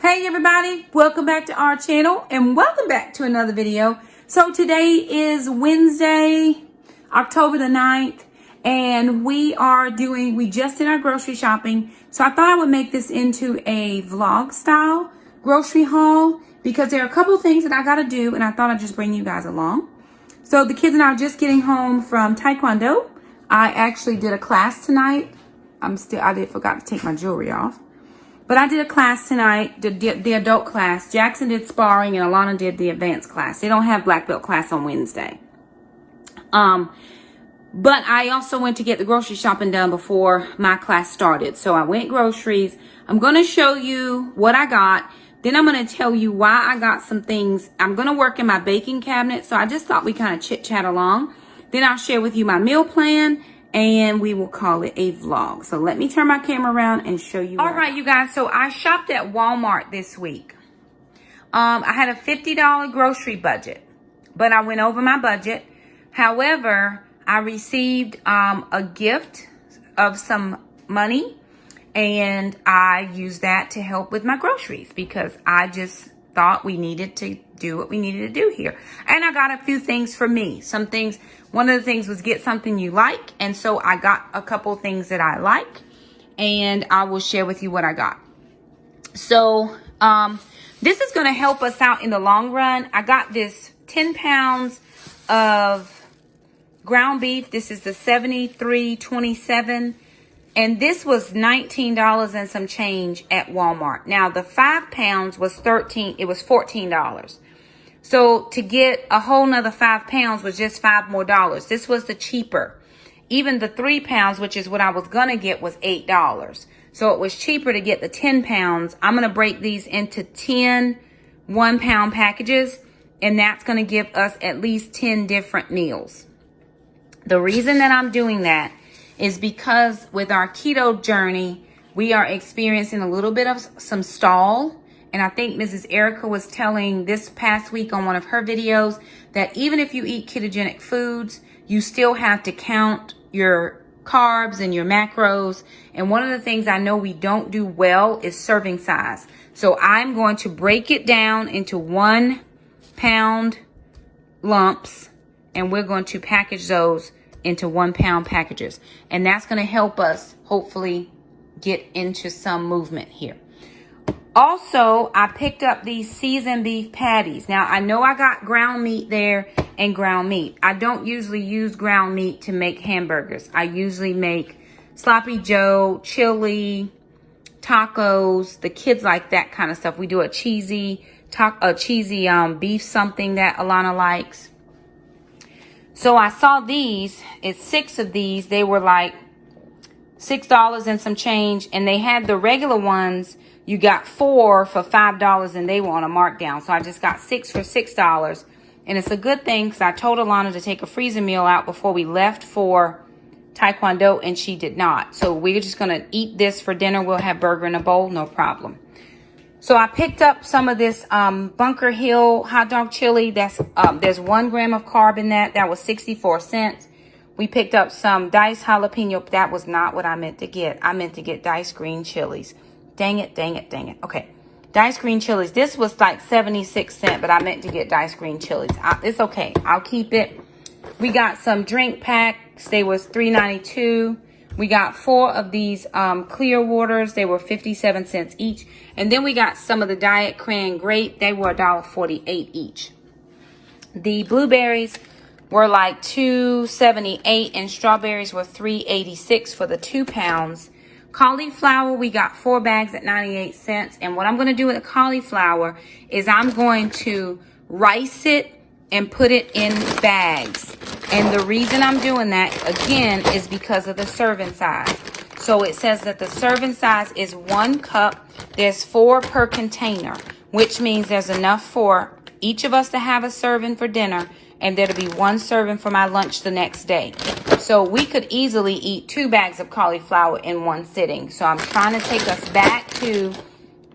Hey everybody, welcome back to our channel and welcome back to another video. So today is Wednesday, October the 9th, and we just did our grocery shopping. So I thought I would make this into a vlog style grocery haul because there are a couple of things that I gotta do and I thought I'd just bring you guys along. So the kids and I are just getting home from Taekwondo. I actually did a class tonight. I forgot to take my jewelry off. But I did a class tonight, the adult class. Jackson did sparring and Alana did the advanced class. They don't have black belt class on Wednesday. But I also went to get the grocery shopping done before my class started. So I went groceries. I'm going to show you what I got. Then I'm going to tell you why I got some things. I'm going to work in my baking cabinet. So I just thought we kind of chit chat along. Then I'll share with you my meal plan. And we will call it a vlog. So let me turn my camera around and show you. All right, you guys. So I shopped at Walmart this week. I had a $50 grocery budget, but I went over my budget. However, I received a gift of some money, and I used that to help with my groceries because I just thought we needed to do what we needed to do here. And I got a few things for me. Some things, one of the things was get something you like. And so I got a couple things that I like. And I will share with you what I got. So this is going to help us out in the long run. I got this 10 pounds of ground beef. This is the 73.27. And this was $19 and some change at Walmart. Now, the 5 pounds was $14. So to get a whole nother 5 pounds was just $5 more. This was the cheaper. Even the 3 pounds, which is what I was going to get, was $8. So it was cheaper to get the 10 pounds. I'm going to break these into 10 1-pound packages. And that's going to give us at least 10 different meals. The reason that I'm doing that is because with our keto journey, we are experiencing a little bit of some stall. And I think Mrs. Erica was telling this past week on one of her videos that even if you eat ketogenic foods, you still have to count your carbs and your macros. And one of the things I know we don't do well is serving size. So I'm going to break it down into 1-pound lumps, and we're going to package those into 1-pound packages. And that's going to help us hopefully get into some movement here. Also, I picked up these seasoned beef patties. Now, I know I got ground meat there and ground meat. I don't usually use ground meat to make hamburgers. I usually make sloppy joe, chili, tacos. The kids like that kind of stuff. We do a cheesy beef something that Alana likes. So I saw these, it's 6 of these. They were like $6 and some change. And they had the regular ones. You got 4 for $5 and they were on a markdown. So I just got 6 for $6. And it's a good thing because I told Alana to take a freezer meal out before we left for Taekwondo and she did not. So we're just going to eat this for dinner. We'll have burger in a bowl, no problem. So I picked up some of this Bunker Hill hot dog chili. There's 1 gram of carb in that. That was 64 cents. We picked up some diced jalapeno. That was not what I meant to get. I meant to get diced green chilies. Dang it. Okay. Diced green chilies. This was like 76 cents, but I meant to get diced green chilies. It's okay. I'll keep it. We got some drink packs. They was $3.92. We got 4 of these clear waters. They were 57 cents each. And then we got some of the Diet Cran Grape. They were $1.48 each. The blueberries were like $2.78 and strawberries were $3.86 for the 2 pounds. Cauliflower, we got 4 bags at 98 cents. And what I'm going to do with the cauliflower is I'm going to rice it and put it in bags. And the reason I'm doing that, again, is because of the serving size. So it says that the serving size is 1 cup. There's 4 per container, which means there's enough for each of us to have a serving for dinner. And there'll be 1 serving for my lunch the next day. So we could easily eat 2 bags of cauliflower in 1 sitting. So I'm trying to take us back to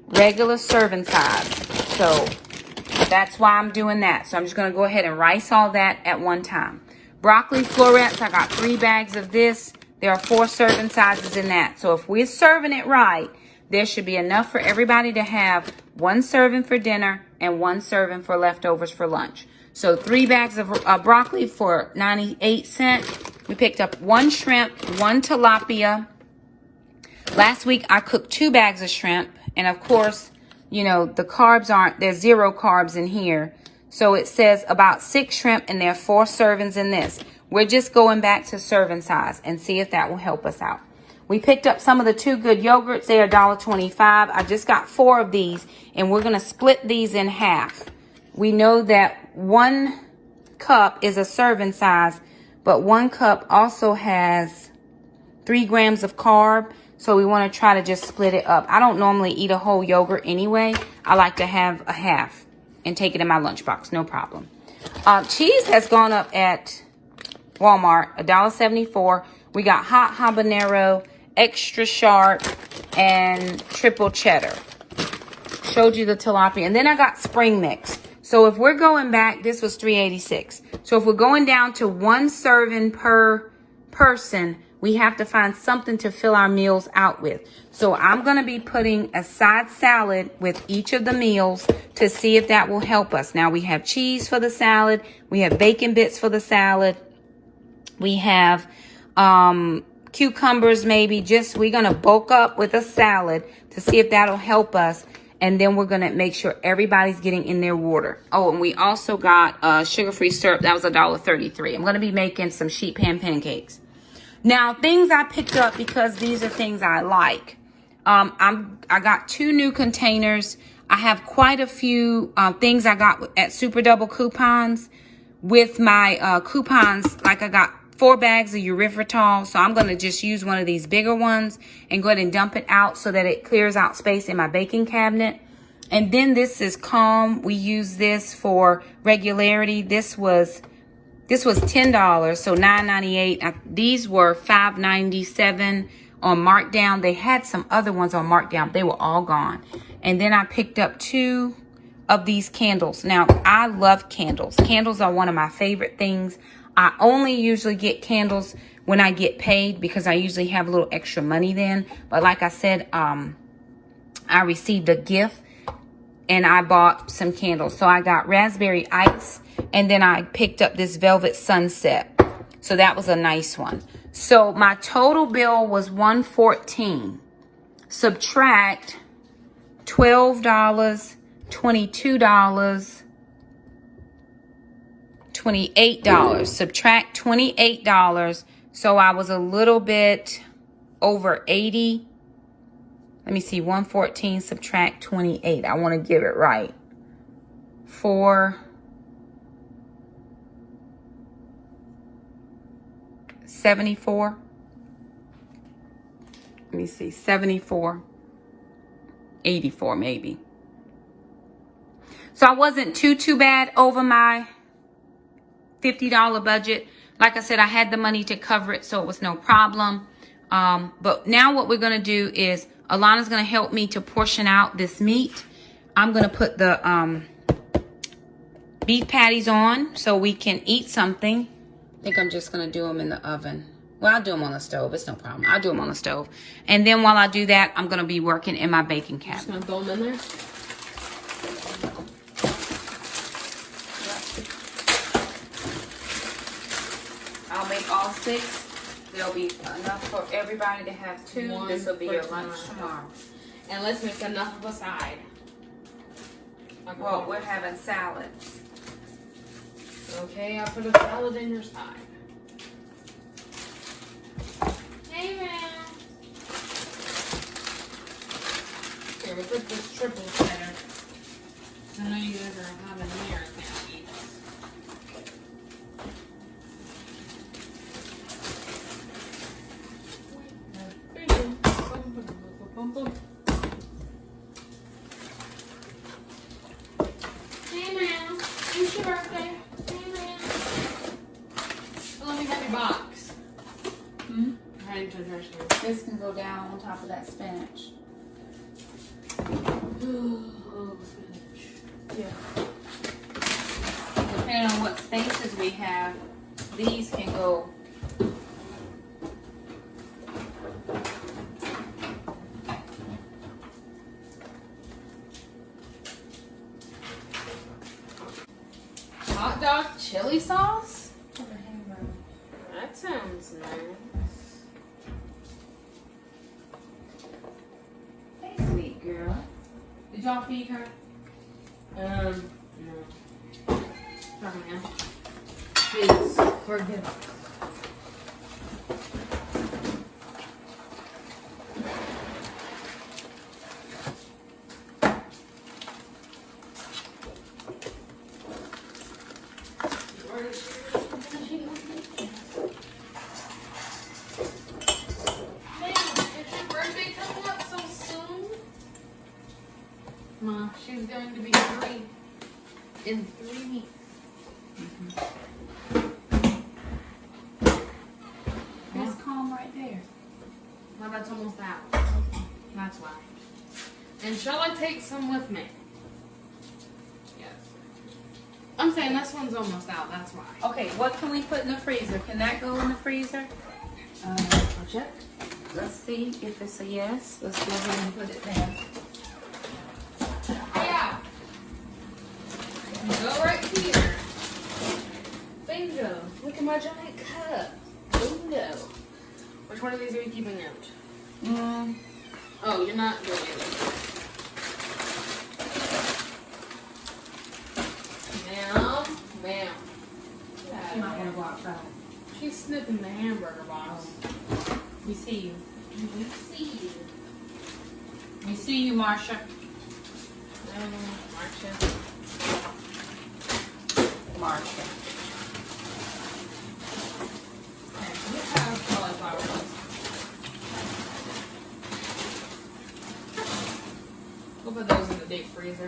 regular serving size. So that's why I'm doing that. So I'm just going to go ahead and rice all that at one time. Broccoli florets, I got 3 bags of this. There are 4 serving sizes in that. So if we're serving it right, there should be enough for everybody to have 1 serving for dinner and 1 serving for leftovers for lunch. So 3 bags of broccoli for 98 cents. We picked up 1 shrimp, 1 tilapia. Last week I cooked 2 bags of shrimp. And of course, you know, the carbs there's 0 carbs in here. So it says about 6 shrimp and there are 4 servings in this. We're just going back to serving size and see if that will help us out. We picked up some of the Too Good yogurts. They are $1.25. I just got 4 of these, and we're going to split these in half. We know that 1 cup is a serving size, but 1 cup also has 3 grams of carb, so we want to try to just split it up. I don't normally eat a whole yogurt anyway. I like to have a half and take it in my lunchbox, no problem. Cheese has gone up at Walmart, $1.74. We got hot habanero, extra sharp, and triple cheddar. Showed you the tilapia. And then I got spring mix. So if we're going back, this was $3.86. So if we're going down to 1 serving per person, we have to find something to fill our meals out with. So I'm going to be putting a side salad with each of the meals to see if that will help us. Now we have cheese for the salad. We have bacon bits for the salad. We have cucumbers maybe. We're going to bulk up with a salad to see if that'll help us. And then we're going to make sure everybody's getting in their water. Oh, and we also got sugar-free syrup. That was $1.33. I'm going to be making some sheet pan pancakes. Now, things I picked up because these are things I like. I got 2 new containers. I have quite a few things I got at Super Double coupons. With my coupons, like I got 4 bags of erythritol. So I'm going to just use one of these bigger ones and go ahead and dump it out so that it clears out space in my baking cabinet. And then this is Calm. We use this for regularity. This was $10, so $9.98. These were $5.97 on markdown. They had some other ones on markdown. They were all gone. And then I picked up 2 of these candles. Now, I love candles. Candles are one of my favorite things. I only usually get candles when I get paid because I usually have a little extra money then. But like I said, I received a gift and I bought some candles. So I got raspberry ice and then I picked up this velvet sunset. So that was a nice one. So my total bill was $114. Subtract $12, $22, $28. Subtract $28. So I was a little bit over 80. Let me see. 114 subtract 28. I want to give it right. 474. Let me see. 74. 84 maybe. So I wasn't too bad over my $50 budget. Like I said, I had the money to cover it, so it was no problem. But now what we're going to do is Alana's going to help me to portion out this meat. I'm going to put the beef patties on so we can eat something. I think I'm just going to do them in the oven. Well, I'll do them on the stove. It's no problem. I'll do them on the stove. And then while I do that, I'm going to be working in my baking cabinet. Just going to throw them in there? I'll make all 6. There'll be enough for everybody to have 2. This will be your lunch tomorrow. And let's make enough of a side. Okay. Well, we're having salad. Okay, I'll put a salad in your side. Hey, man. Here, we put this triple cheddar. I know you guys are having here. Hey, man. It's your birthday. Hey, man. Let me have your box. Hiding to the trash can. This can go down on top of that spinach. Oh, spinach. Yeah. Depending on what spaces we have, these can go. That's nice. Hey, sweet girl. Did y'all feed her? No. Sorry, man. Please, forgive me. Ma, she's going to be 3 in 3 weeks. It's calm right there. Well, that's almost out. That's why. And shall I take some with me? Yes. I'm saying this one's almost out. That's why. Okay, what can we put in the freezer? Can that go in the freezer? I'll check. Let's see if it's a yes. Let's go ahead and put it there. Yeah. Go right here. Bingo. Look at my giant cup. Bingo. Which one of these are you keeping out? Oh, you're not doing it. Ma'am. You might want to go outside. She's sniffing the hamburger box. We see you. We see you. We see you, Marsha. Marsha. Okay, we have cauliflower. We'll put those in the deep freezer.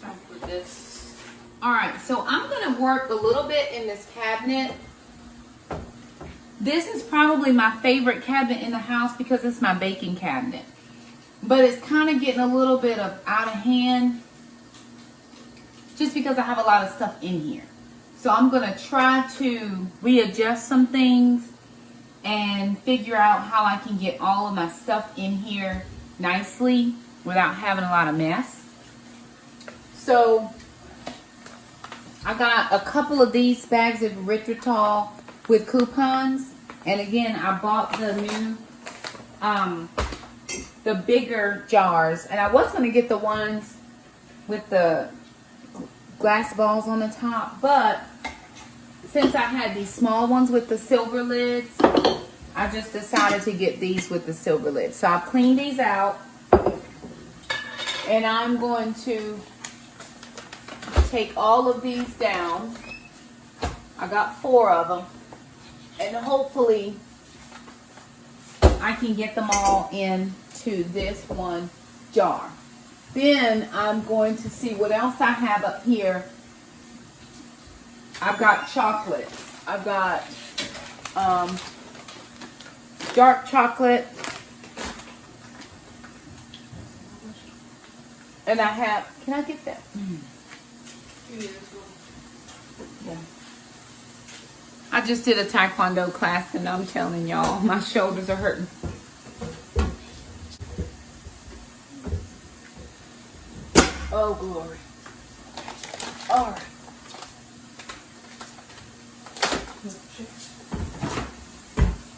I'll put this. All right, so I'm going to work a little bit in this cabinet. This is probably my favorite cabinet in the house because it's my baking cabinet. But it's kind of getting a little bit of out of hand just because I have a lot of stuff in here. So I'm going to try to readjust some things and figure out how I can get all of my stuff in here nicely without having a lot of mess. So I got a couple of these bags of erythritol with coupons. And again, I bought the new, the bigger jars. And I was going to get the ones with the glass balls on the top. But since I had these small ones with the silver lids, I just decided to get these with the silver lids. So I've cleaned these out. And I'm going to take all of these down. I got 4 of them. And hopefully I can get them all into this one jar. Then I'm going to see what else I have up here. I've got chocolates. I've got dark chocolate. And I have, can I get that? Yeah. I just did a taekwondo class and I'm telling y'all, my shoulders are hurting. Oh, glory. All right.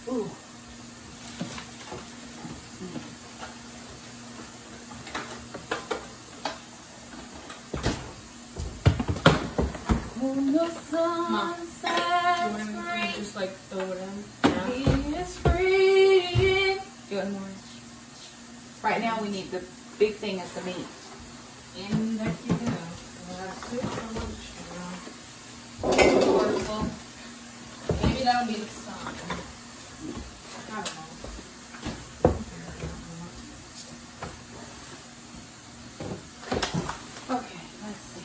Ooh. When the sun sets free, Just like throw it in. he is free. Do it more. Right now we need the big thing is the meat. And there you go. That's too much. Wonderful. Maybe that'll be the sun. I don't know. Okay, let's see.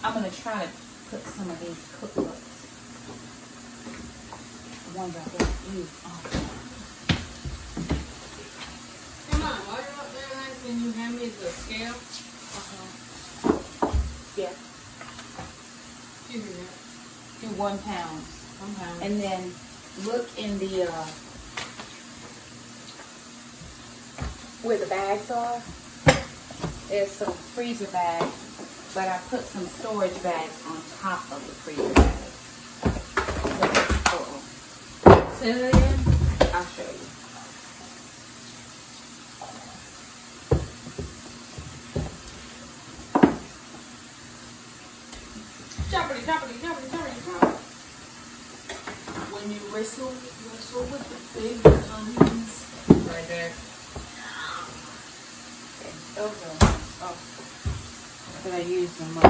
I'm going to try to put some of these cookbooks, the ones I don't use often. Come on, while you're up there, can you hand me the you? Yeah. You do that. Do 1 pound. 1 pound. And then look in the, where the bags are. There's some freezer bags, but I put some storage bags on top of the freezer bags. Say that again? I'll show you. Choppity, choppity, choppity, choppity, choppity. When you whistle with the big guns. Right there. Okay, those are, oh, that I use the most.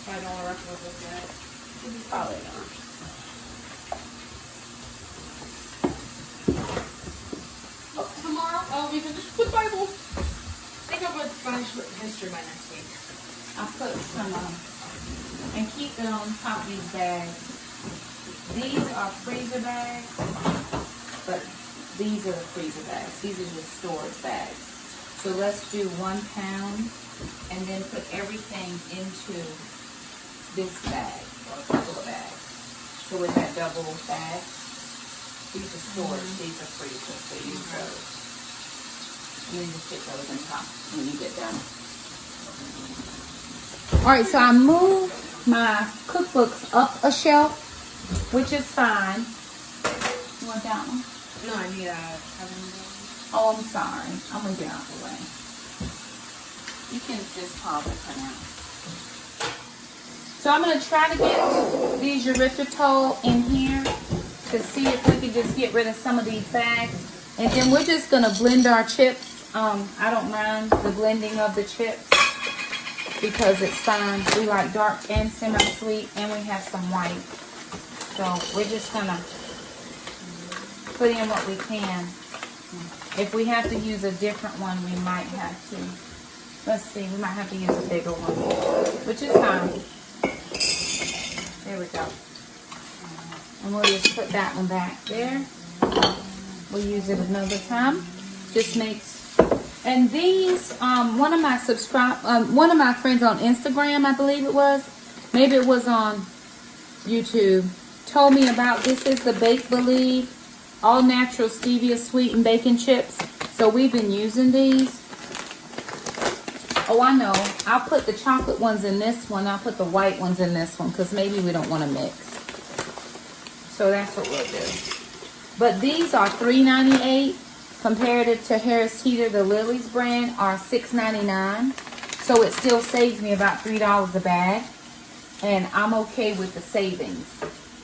I don't want to rush with this yet. Probably not. Tomorrow, I'll be finished with Bible. I think I'll finish with history by next week. I'll put some, and keep it on top of these bags. These are freezer bags, but these are the freezer bags. These are just storage bags. So let's do 1 pound and then put everything into this bag or a couple of bags. So with that double bag, these are storage, these are freezer, so use those. And then just stick those in top when you get done. Alright, so I moved my cookbooks up a shelf, which is fine. You want that one? No, I need a oven. Oh, I'm sorry. I'm going to get out of the way. You can just probably cut out. So I'm going to try to get these erythritol in here to see if we can just get rid of some of these bags. And then we're just going to blend our chips. I don't mind the blending of the chips because it's fine. We like dark and semi-sweet, and we have some white. So we're just going to put in what we can. If we have to use a different one, we might have to. Let's see, we might have to use a bigger one, which is fine. There we go. And we'll just put that one back there. We'll use it another time. Just makes. And these, one of my friends on Instagram, I believe it was, maybe it was on YouTube, told me about this. Is the Bake Believe all natural stevia-sweetened bacon chips. So we've been using these. Oh, I know. I'll put the chocolate ones in this one. I'll put the white ones in this one because maybe we don't want to mix. So that's what we'll do. But these are $3.98. Compared to Harris Teeter, the Lily's brand, are $6.99. So it still saves me about $3 a bag. And I'm okay with the savings.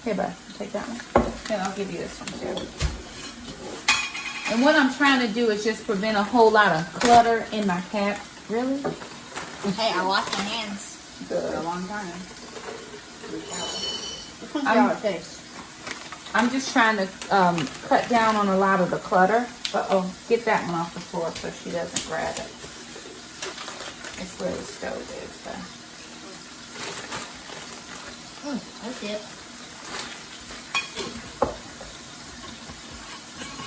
Here, bud, take that one. Then I'll give you this one too. And what I'm trying to do is just prevent a whole lot of clutter in my cap. Really? Hey, I washed my hands Good. for a long time. I'm just trying to cut down on a lot of the clutter. Uh-oh, get that one off the floor so she doesn't grab it. It's where the stove is, though. That's it.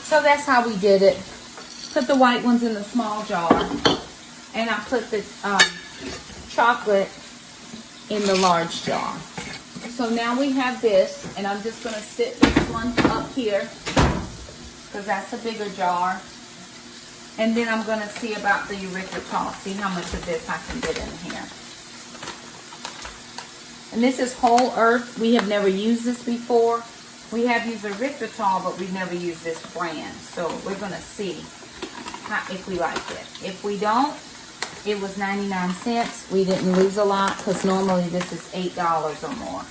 So that's how we did it. Put the white ones in the small jar. And I put the chocolate in the large jar. So now we have this, and I'm just going to sit this one up here because that's a bigger jar. And then I'm going to see about the erythritol, see how much of this I can get in here. And this is whole earth. We have never used this before. We have used erythritol, but we've never used this brand. So we're going to see if we like it. If we don't, it was 99 cents. We didn't lose a lot because normally this is $8 or more.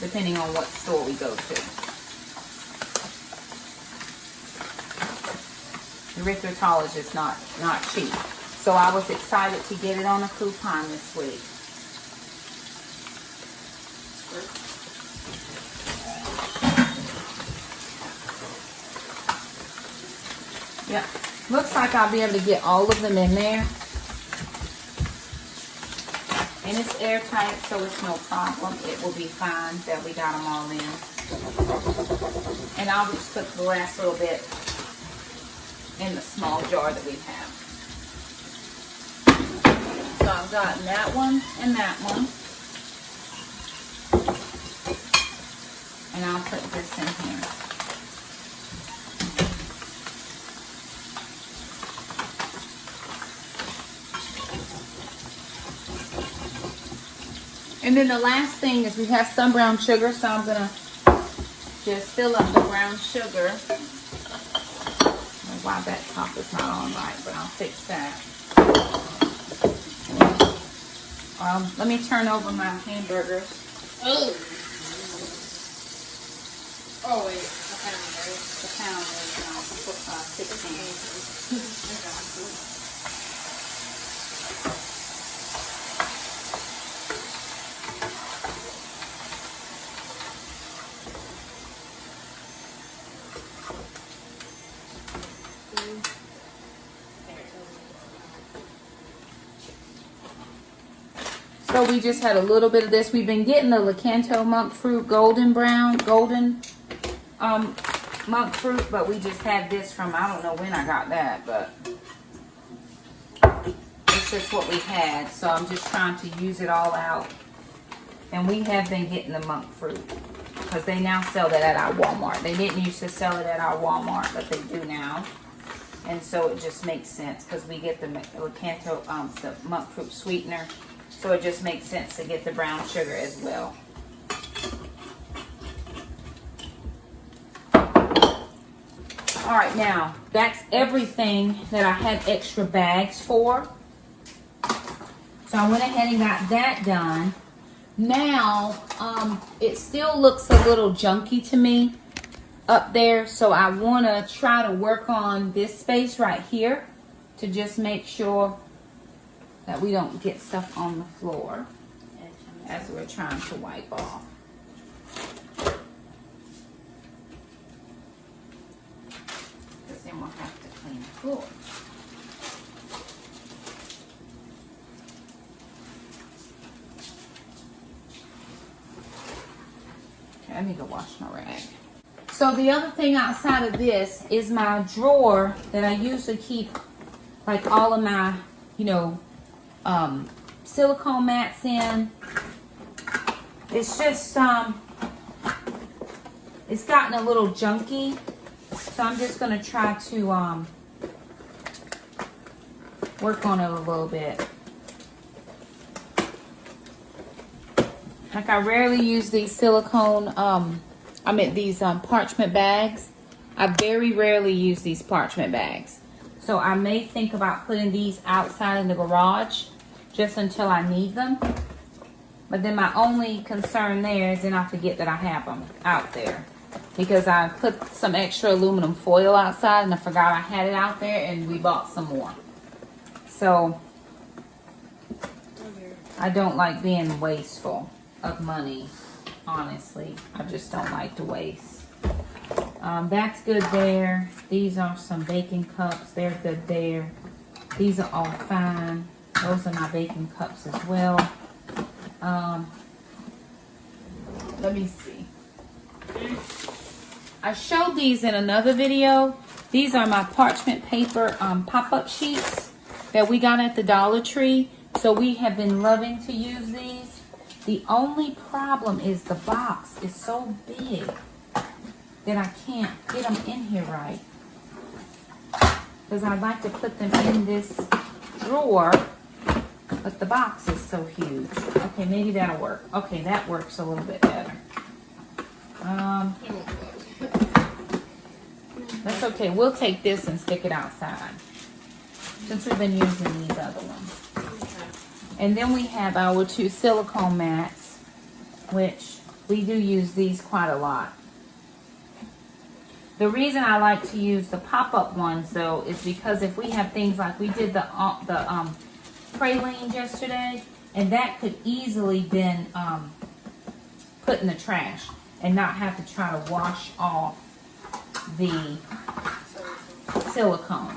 Depending on what store we go to. Erythritol is just not cheap. So I was excited to get it on a coupon this week. Yep. Looks like I'll be able to get all of them in there. And it's airtight, so it's no problem. It will be fine that we got them all in. And I'll just put the last little bit in the small jar that we have. So I've got that one and that one. And I'll put this in here. And then the last thing is we have some brown sugar, so I'm going to just fill up the brown sugar. I don't know why that top is not on right, but I'll fix that. Let me turn over my hamburgers. Oh. Oh wait, a pound, right? The pound is 16. So we just had a little bit of this. We've been getting the Keto monk fruit golden monk fruit, but we just had this from, I don't know when I got that, but it's just what we had. So I'm just trying to use it all out. And we have been getting the monk fruit because they now sell that at our Walmart. They didn't used to sell it at our Walmart, but they do now. And so it just makes sense because we get the Keto, the monk fruit sweetener. So it just makes sense to get the brown sugar as well. All right, now that's everything that I had extra bags for. So I went ahead and got that done. Now, it still looks a little junky to me up there. So I want to try to work on this space right here to just make sure that we don't get stuff on the floor as we're trying to wipe off. Because then we'll have to clean the floor. Okay, I need to wash my rag. So the other thing outside of this is my drawer that I usually keep like all of my, you know, silicone mats in. It's just it's gotten a little junky, so I'm just going to try to work on it a little bit. Like I rarely use these silicone these parchment bags. I very rarely use these parchment bags, so I may think about putting these outside in the garage just until I need them. But then my only concern there is then I forget that I have them out there. Because I put some extra aluminum foil outside and I forgot I had it out there and we bought some more. So I don't like being wasteful of money, honestly. I just don't like to waste. That's good there. These are some baking cups. They're good there. These are all fine. Those are my baking cups as well. Let me see. I showed these in another video. These are my parchment paper pop-up sheets that we got at the Dollar Tree. So we have been loving to use these. The only problem is the box is so big that I can't get them in here right. Because I'd like to put them in this drawer. But the box is so huge. Okay, maybe that'll work. Okay, that works a little bit better. That's okay. We'll take this and stick it outside. Since we've been using these other ones. And then we have our 2 silicone mats, which we do use these quite a lot. The reason I like to use the pop-up ones, though, is because if we have things like we did the praline yesterday, and that could easily been put in the trash and not have to try to wash off the silicone,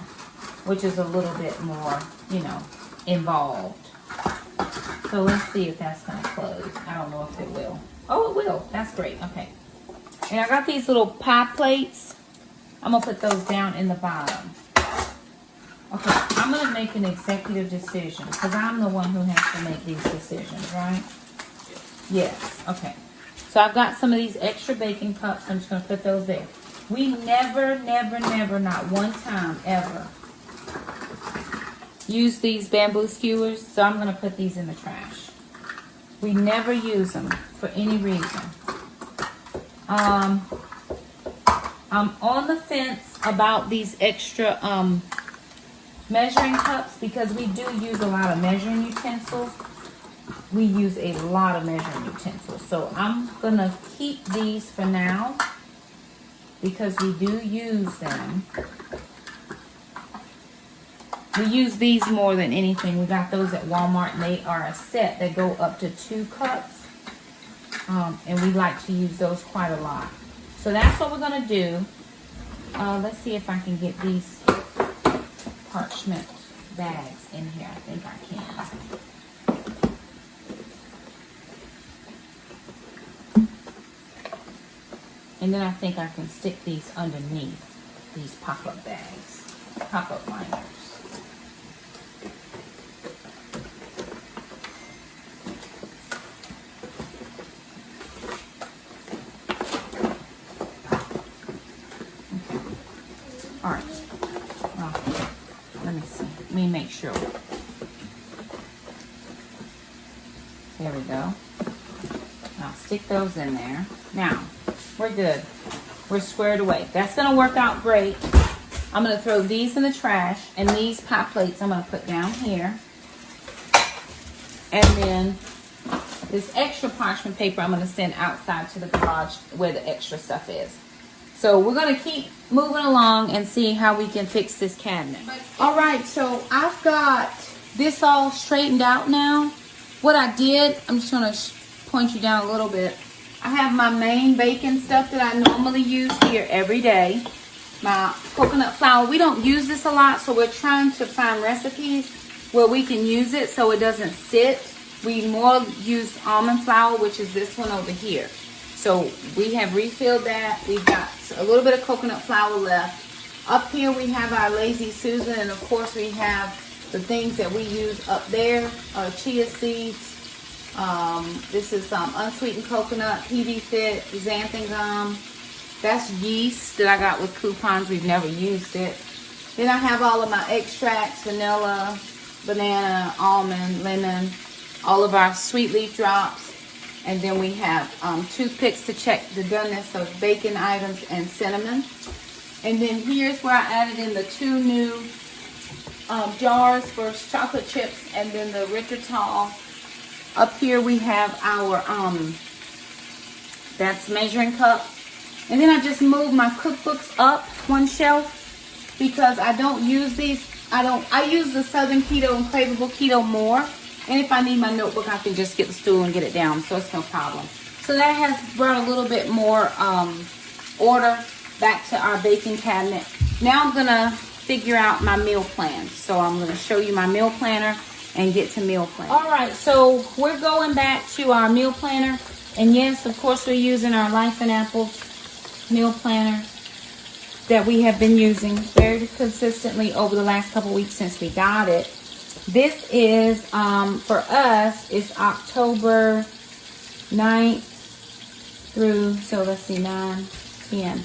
which is a little bit more, you know, involved. So let's see if that's going to close. I don't know if it will. Oh, it will. That's great. Okay. And I got these little pie plates. I'm going to put those down in the bottom. Okay, I'm going to make an executive decision because I'm the one who has to make these decisions, right? Yes, okay. So I've got some of these extra baking cups. I'm just going to put those there. We never, not one time ever use these bamboo skewers, so I'm going to put these in the trash. We never use them for any reason. I'm on the fence about these extra measuring cups because we do use a lot of measuring utensils. We use a lot of measuring utensils. So I'm going to keep these for now because we do use them. We use these more than anything. We got those at Walmart and they are a set that go up to 2 cups. And we like to use those quite a lot. So that's what we're going to do. Let's see if I can get these parchment bags in here. I think I can. And then I think I can stick these underneath these pop-up bags, pop-up liners. All right. Well, let me see. Let me make sure. There we go. I'll stick those in there. Now, we're good. We're squared away. That's going to work out great. I'm going to throw these in the trash. And these pie plates I'm going to put down here. And then this extra parchment paper I'm going to send outside to the garage where the extra stuff is. So we're going to keep moving along and see how we can fix this cabinet. All right, so I've got this all straightened out now. What I did, I'm just going to point you down a little bit. I have my main baking stuff that I normally use here every day. My coconut flour. We don't use this a lot, so we're trying to find recipes where we can use it so it doesn't sit. We more use almond flour, which is this one over here. So we have refilled that. We've got a little bit of coconut flour left. Up here we have our Lazy Susan, and of course we have the things that we use up there. Chia seeds. This is unsweetened coconut, PB Fit, xanthan gum. That's yeast that I got with coupons. We've never used it. Then I have all of my extracts, vanilla, banana, almond, lemon, all of our sweet leaf drops. And then we have toothpicks to check the doneness of bacon items and cinnamon. And then here's where I added in the 2 new jars for chocolate chips and then the Richtertal. Up here we have our, that's measuring cups. And then I just moved my cookbooks up one shelf because I don't use these. I use the Southern Keto and Craveable Keto more. And if I need my notebook, I can just get the stool and get it down. So it's no problem. So that has brought a little bit more order back to our baking cabinet. Now I'm going to figure out my meal plan. So I'm going to show you my meal planner and get to meal plan. All right, so we're going back to our meal planner. And yes, of course, we're using our Life and Apples meal planner that we have been using very consistently over the last couple weeks since we got it. This is, for us, it's October 9th through, so let's see, 9, 10,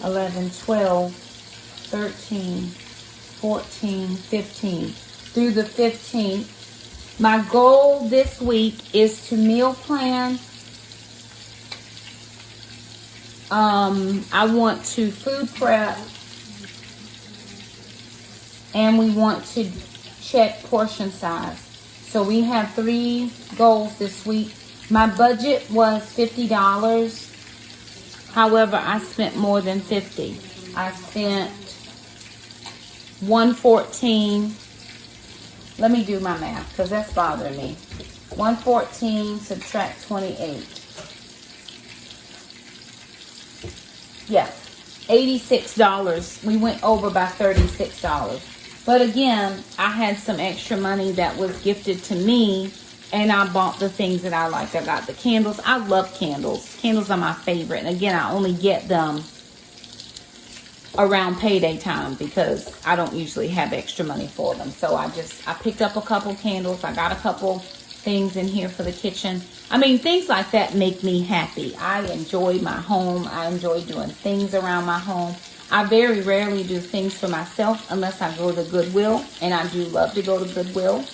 11, 12, 13, 14, 15, through the 15th. My goal this week is to meal plan. I want to food prep. And we want to check portion size. So we have 3 goals this week. My budget was $50. However, I spent more than $50. I spent $114. Let me do my math because that's bothering me. 114 subtract 28. Yeah, $86. We went over by $36. But again, I had some extra money that was gifted to me And I bought the things that I liked. I got the candles. I love candles. Candles are my favorite. And again, I only get them around payday time because I don't usually have extra money for them. So I picked up a couple candles. I got a couple things in here for the kitchen. I mean, things like that make me happy. I enjoy my home. I enjoy doing things around my home. I very rarely do things for myself unless I go to Goodwill, and I do love to go to Goodwill.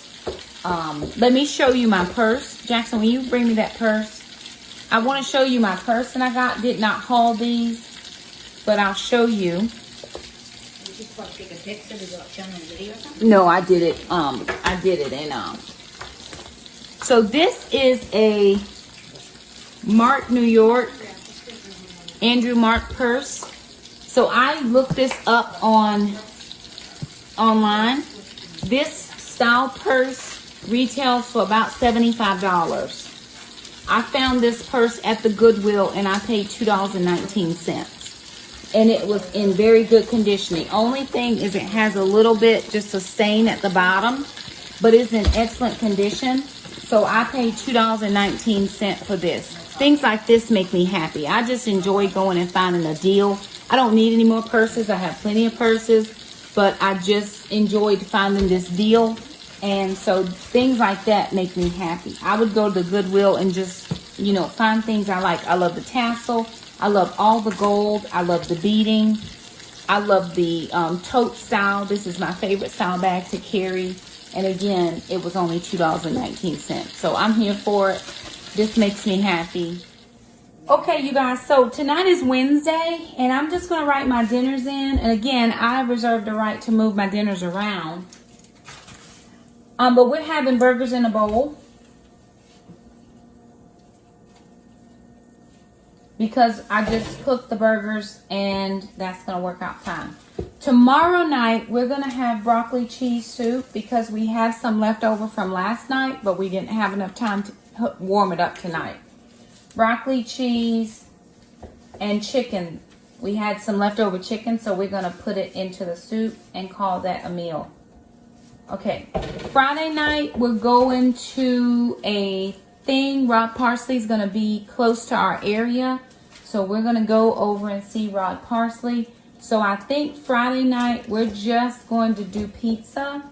Let me show you my purse. Jackson, will you bring me that purse? I want to show you my purse that I got. Did not haul these, but I'll show you. Did you just want to take a picture to go show them the video or something? No, I did it. I did it, and so this is a Mark New York Andrew Mark purse. So I looked this up online. This style purse retails for about $75. I found this purse at the Goodwill and I paid $2.19. And it was in very good condition. The only thing is it has a little bit, just a stain at the bottom, but it's in excellent condition. So I paid $2.19 for this. Things like this make me happy. I just enjoy going and finding a deal. I don't need any more purses. I have plenty of purses, but I just enjoyed finding this deal. And so things like that make me happy. I would go to the Goodwill and just, you know, find things I like. I love the tassel. I love all the gold. I love the beading. I love the tote style. This is my favorite style bag to carry. And again, it was only $2.19. So I'm here for it. This makes me happy. Okay, you guys, so tonight is Wednesday, and I'm just going to write my dinners in. And again, I reserve the right to move my dinners around. But we're having burgers in a bowl. Because I just cooked the burgers, and that's going to work out fine. Tomorrow night, we're going to have broccoli cheese soup because we have some left over from last night, but we didn't have enough time to warm it up tonight. Broccoli, cheese, and chicken. We had some leftover chicken, so we're going to put it into the soup and call that a meal. Okay, Friday night, we're going to a thing. Rod Parsley is going to be close to our area, so we're going to go over and see Rod Parsley. So I think Friday night, we're just going to do pizza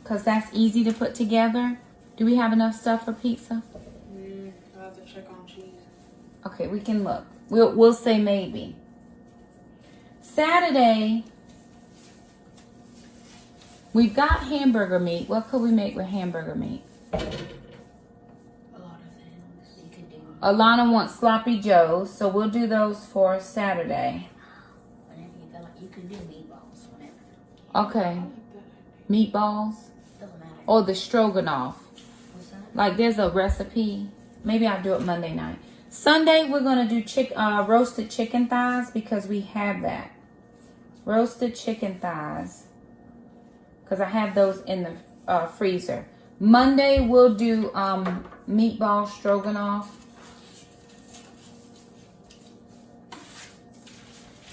because that's easy to put together. Do we have enough stuff for pizza? I'll have to check on cheese. Okay, we can look. We'll say maybe. Saturday, we've got hamburger meat. What could we make with hamburger meat? A lot of things you could do. Alana wants sloppy joes, so we'll do those for Saturday. Whenever you feel like you could do meatballs whenever. Okay. Meatballs? Doesn't matter. Or the stroganoff. What's that? Like there's a recipe. Maybe I'll do it Monday night. Sunday, we're going to do roasted chicken thighs because we have that. Roasted chicken thighs. Because I have those in the freezer. Monday, we'll do meatball stroganoff.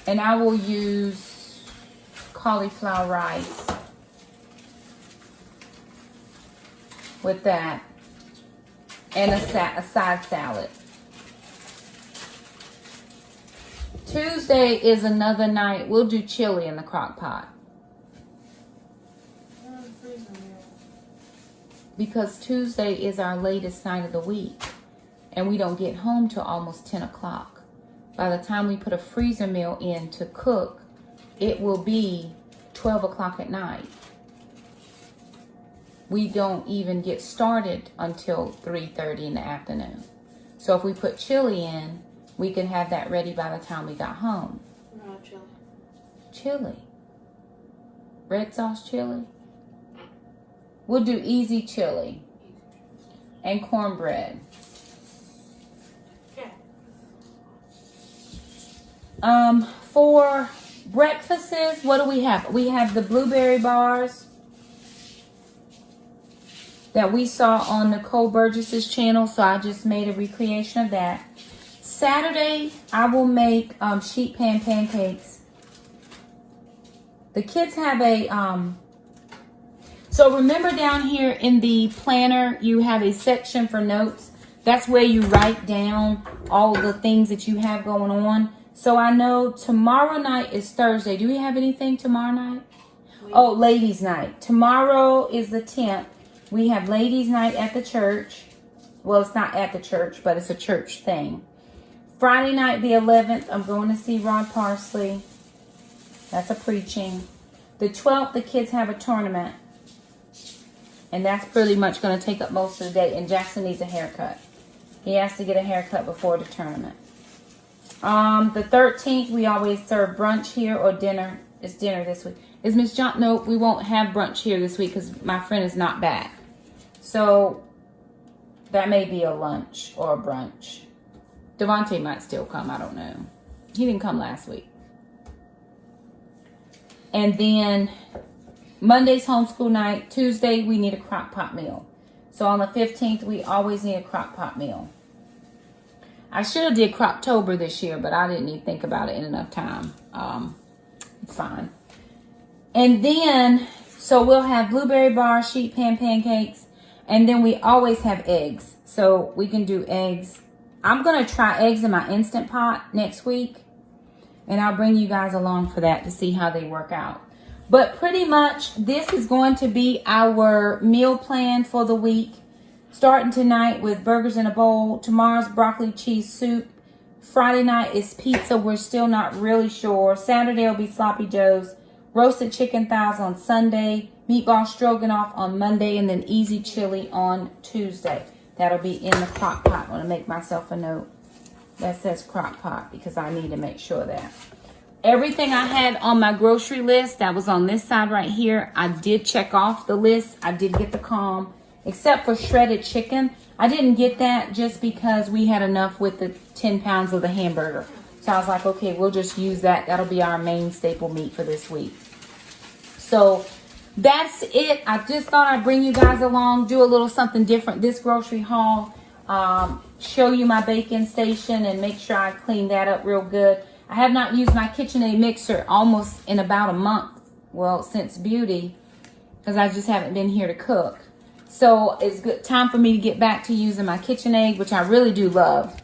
And I will use cauliflower rice with that. And a side salad. Tuesday is another night. We'll do chili in the crock pot. Because Tuesday is our latest night of the week. And we don't get home till almost 10 o'clock. By the time we put a freezer meal in to cook, it will be 12 o'clock at night. We don't even get started until 3:30 in the afternoon. So if we put chili in, we can have that ready by the time we got home. No, chili. Chili. Red sauce chili. We'll do easy chili. And cornbread. Yeah. For breakfasts, what do we have? We have the blueberry bars that we saw on Nicole Burgess's channel, so I just made a recreation of that. Saturday, I will make sheet pan pancakes. The kids have a So remember down here in the planner, you have a section for notes. That's where you write down all the things that you have going on. So I know tomorrow night is Thursday. Do we have anything tomorrow night? Oh, ladies' night. Tomorrow is the 10th. We have ladies' night at the church. Well, it's not at the church, but it's a church thing. Friday night, the 11th, I'm going to see Rod Parsley. That's a preaching. The 12th, the kids have a tournament. And that's pretty much going to take up most of the day. And Jackson needs a haircut. He has to get a haircut before the tournament. The 13th, we always serve brunch here or dinner. It's dinner this week. Is Miss John? No, we won't have brunch here this week because my friend is not back. So that may be a lunch or a brunch. Devontae might still come. I don't know. He didn't come last week. And then Monday's homeschool night. Tuesday, we need a crock pot meal. So on the 15th, we always need a crock pot meal. I should have did Croptober this year, but I didn't even think about it in enough time. It's fine. And then, so we'll have blueberry bar, sheet pan pancakes, and then we always have eggs. So we can do eggs. I'm going to try eggs in my Instant Pot next week, and I'll bring you guys along for that to see how they work out. But pretty much, this is going to be our meal plan for the week. Starting tonight with burgers in a bowl. Tomorrow's broccoli cheese soup. Friday night is pizza. We're still not really sure. Saturday will be sloppy joes. Roasted chicken thighs on Sunday. Meatball stroganoff on Monday. And then easy chili on Tuesday. That'll be in the crock pot. I'm going to make myself a note that says crock pot because I need to make sure of that. Everything I had on my grocery list that was on this side right here, I did check off the list. I did get the calm, except for shredded chicken. I didn't get that just because we had enough with the 10 pounds of the hamburger. So I was like, okay, we'll just use that. That'll be our main staple meat for this week. So that's it. I just thought I'd bring you guys along, do a little something different this grocery haul, show you my baking station and make sure I clean that up real good. I have not used my KitchenAid mixer almost in about a month. Well, since beauty, because I just haven't been here to cook. So it's good time for me to get back to using my KitchenAid, which I really do love.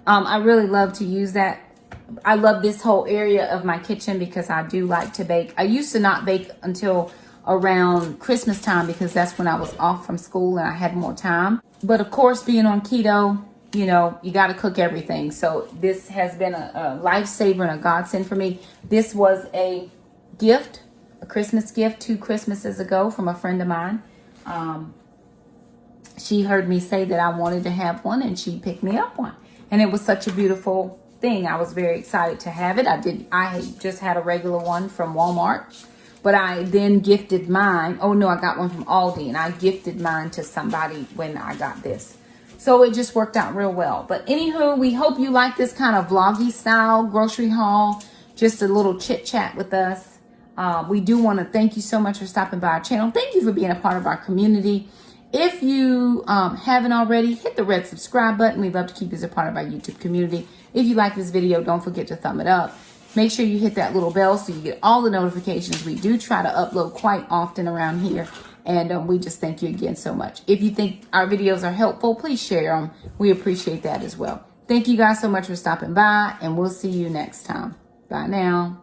I really love to use that. I love this whole area of my kitchen because I do like to bake. I used to not bake until around Christmas time because that's when I was off from school and I had more time. But of course, being on keto, you know, you got to cook everything. So this has been a lifesaver and a godsend for me. This was a gift, a Christmas gift 2 Christmases ago from a friend of mine. She heard me say that I wanted to have one and she picked me up one. And it was such a beautiful thing. I was very excited to have it. I just had a regular one from Walmart. But I then gifted mine. Oh no, I got one from Aldi and I gifted mine to somebody when I got this. So it just worked out real well. But anywho, we hope you like this kind of vloggy style grocery haul. Just a little chit chat with us. We do want to thank you so much for stopping by our channel. Thank you for being a part of our community. If you haven't already, hit the red subscribe button. We'd love to keep you as a part of our YouTube community. If you like this video, don't forget to thumb it up. Make sure you hit that little bell so you get all the notifications. We do try to upload quite often around here. And we just thank you again so much. If you think our videos are helpful, please share them. We appreciate that as well. Thank you guys so much for stopping by, and we'll see you next time. Bye now.